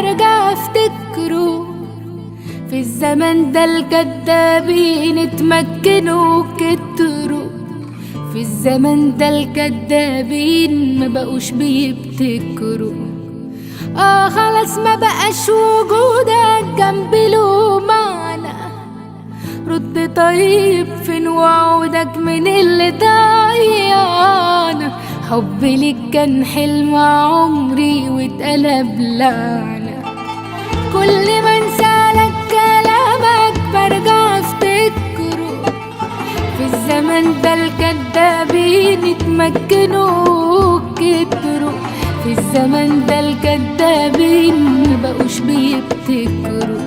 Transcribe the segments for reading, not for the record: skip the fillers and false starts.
برجع افتكره. في الزمن ده الكدابين اتمكنوا كتروا. في الزمن ده الكدابين ما بقوش بيبتكروا. خلاص ما بقاش وجودك جنبي له معنى. رد طيب فين وعودك من اللي ضيعنا. حبي ليك كان حلم عمري واتقلب لعنة. كل ما انسالك كلامك برجع افتكره. في الزمن ده الكدابين اتمكنوا كتروا. في الزمن ده الكدابين مبقوش بيبتكروا.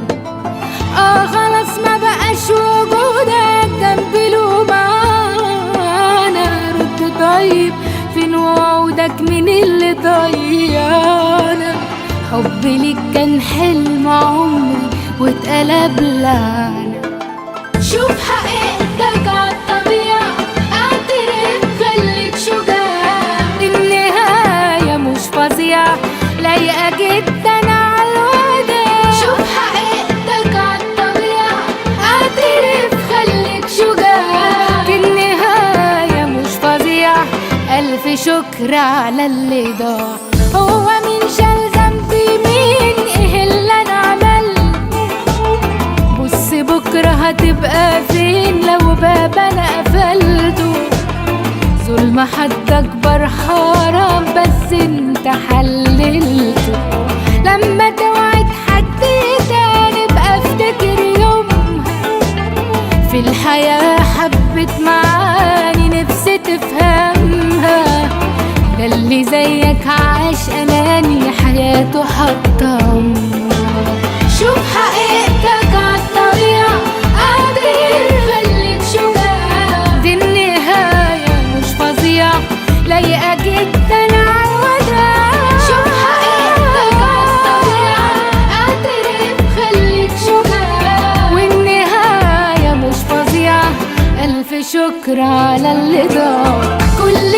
خلاص ما بقاش وجودك جنبي له معنى. رد طيب فين وعودك من اللي ضيعنا. حبي ليك كان حلم عمري واتقلب لعنة. شوف حقيقتك عالطبيعة، اعترف خليك شجاع. النهاية مش فظيعة لايقة جدا عالوداع. شوف حقيقتك عالطبيعة، اعترف خليك شجاع. النهاية مش فظيعة، ألف شكر على اللي ضاع. هو مين شال ذنبي مين؟ ايه اللي انا عملته؟ بص بكرة هتبقى فين لو باب انا قفلته. ظلم حد اكبر حرام بس انت حللته. لما توعد حد تاني بقى افتكر يومها. في الحياة حبت معاني نفسي تفهمها. ده اللي زيك عاش اناني حياته حتى عمرها. شوف حقيقتك عالطبيعة، قادر خليك شجاع. دي النهاية مش فظيعة لايقة جدا عالوداع. شوف حقيقتك عالطبيعة، قادر خليك شجاع. والنهاية مش فظيعة، ألف شكر على اللي ضاع. كل